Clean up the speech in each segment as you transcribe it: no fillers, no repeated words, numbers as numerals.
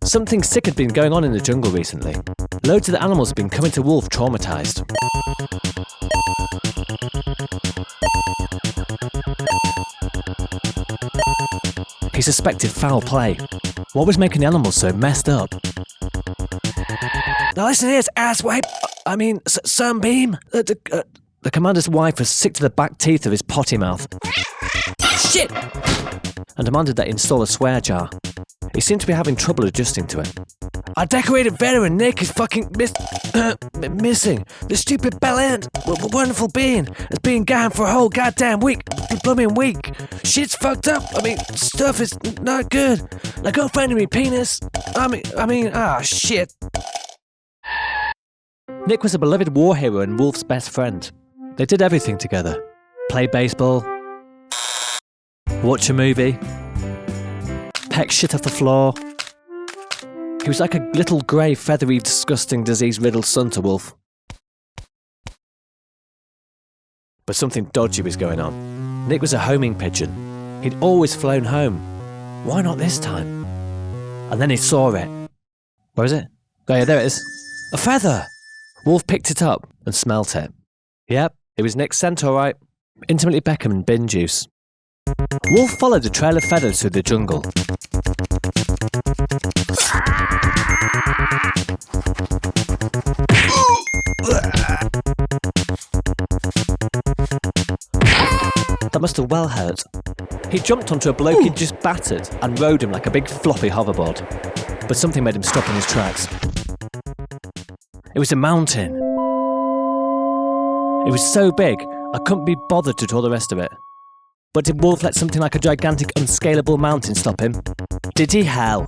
Something sick had been going on in the jungle recently. Loads of the animals had been coming to Wolf traumatised. He suspected foul play. What was making the animals so messed up? Now listen here, asswipe. Sunbeam. The commander's wife was sick to the back teeth of his potty mouth. Shit! And demanded that he install a swear jar. He seemed to be having trouble adjusting to it. Our decorated veteran Nick is fucking missing. The stupid bell-end, wonderful being, has been gone for a whole goddamn week. Blooming week. Shit's fucked up. Stuff is not good. Now go find me penis. Shit. Nick was a beloved war hero and Wolf's best friend. They did everything together. Play baseball. Watch a movie. Peck shit off the floor. He was like a little grey, feathery, disgusting, disease-riddled son to Wolf. But something dodgy was going on. Nick was a homing pigeon. He'd always flown home. Why not this time? And then he saw it. Where is it? Oh yeah, there it is. A feather! Wolf picked it up and smelt it. Yep, it was Nick's scent, all right. Intimately Beckham and bin juice. Wolf followed the trail of feathers through the jungle. That must have well hurt. He jumped onto a bloke he'd just battered and rode him like a big floppy hoverboard. But something made him stop in his tracks. It was a mountain. It was so big, I couldn't be bothered to draw the rest of it. But did Wolf let something like a gigantic, unscalable mountain stop him? Did he hell?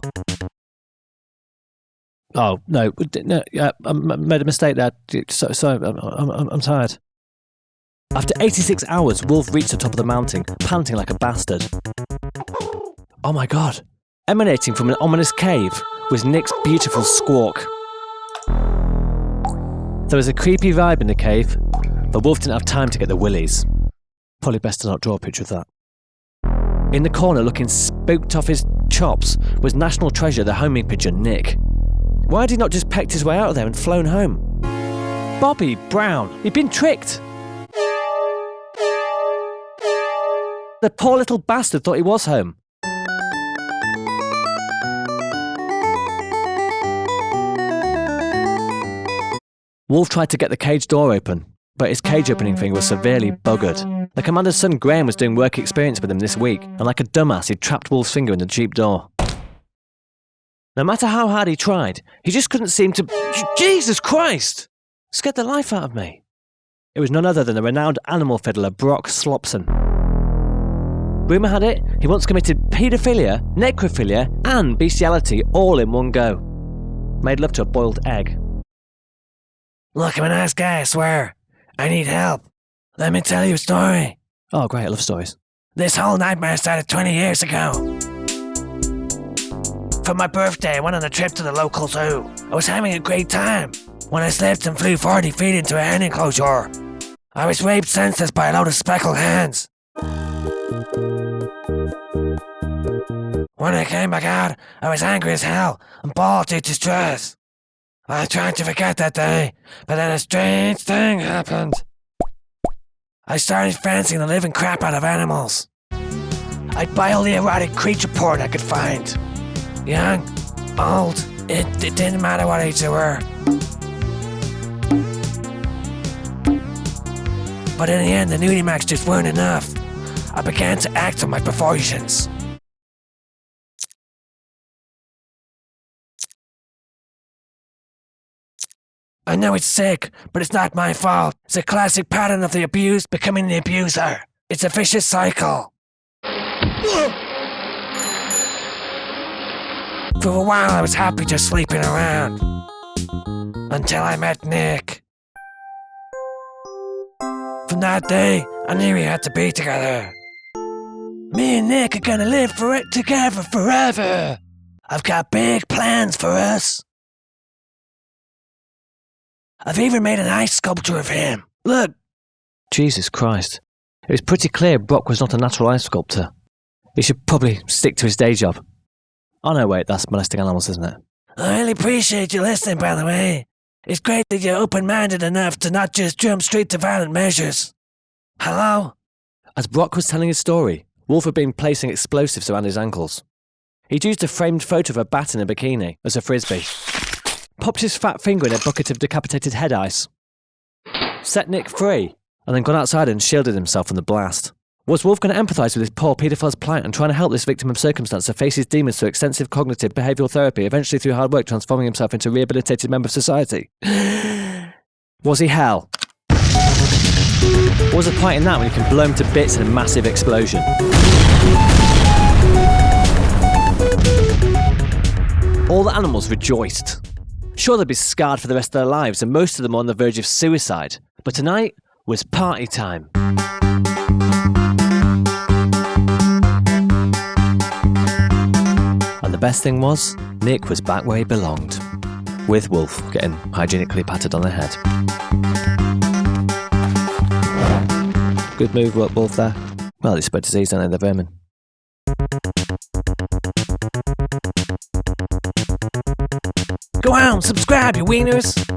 Oh, no, I made a mistake there. Sorry, I'm tired. After 86 hours, Wolf reached the top of the mountain, panting like a bastard. Oh my god. Emanating from an ominous cave was Nick's beautiful squawk. There was a creepy vibe in the cave, but Wolf didn't have time to get the willies. Probably best to not draw a picture of that. In the corner, looking spooked off his chops, was national treasure, the homing pigeon, Nick. Why had he not just pecked his way out of there and flown home? Bobby Brown, he'd been tricked. The poor little bastard thought he was home. Wolf tried to get the cage door open, but his cage opening thing was severely buggered. The commander's son Graham was doing work experience with him this week, and like a dumbass, he'd trapped Wolf's finger in the Jeep door. No matter how hard he tried, he just couldn't seem to... Jesus Christ! Scared the life out of me. It was none other than the renowned animal fiddler Brock Slopson. Rumour had it, he once committed paedophilia, necrophilia, and bestiality all in one go. Made love to a boiled egg. Look, I'm a nice guy, I swear. I need help. Let me tell you a story. Oh, great, I love stories. This whole nightmare started 20 years ago. For my birthday, I went on a trip to the local zoo. I was having a great time when I slipped and flew 40 feet into a hen enclosure. I was raped senseless by a load of speckled hens. When I came back out, I was angry as hell and bawled due to stress. I tried to forget that day, but then a strange thing happened. I started fancying the living crap out of animals. I'd buy all the erotic creature porn I could find. Young, old, it didn't matter what age they were. But in the end, the nudie mags just weren't enough. I began to act on my perversions. I know it's sick, but it's not my fault. It's a classic pattern of the abused becoming the abuser. It's a vicious cycle. For a while I was happy just sleeping around. Until I met Nick. From that day, I knew we had to be together. Me and Nick are gonna live together forever. I've got big plans for us. I've even made an ice sculpture of him. Look. Jesus Christ. It was pretty clear Brock was not a natural ice sculptor. He should probably stick to his day job. Oh no, wait, that's molesting animals, isn't it? I really appreciate you listening, by the way. It's great that you're open-minded enough to not just jump straight to violent measures. Hello? As Brock was telling his story, Wolf had been placing explosives around his ankles. He'd used a framed photo of a bat in a bikini as a frisbee, popped his fat finger in a bucket of decapitated head ice, set Nick free, and then gone outside and shielded himself from the blast. Was Wolf going to empathise with his poor paedophile's plight and trying to help this victim of circumstance to face his demons through extensive cognitive behavioural therapy, eventually through hard work transforming himself into a rehabilitated member of society? Was he hell? What was the point in that when you can blow him to bits in a massive explosion? All the animals rejoiced. Sure, they'd be scarred for the rest of their lives, and most of them were on the verge of suicide. But tonight was party time. And the best thing was, Nick was back where he belonged, with Wolf getting hygienically patted on the head. Good move, Wolf, there. Well, they spread disease, don't they, the vermin? Go on, subscribe, you wieners!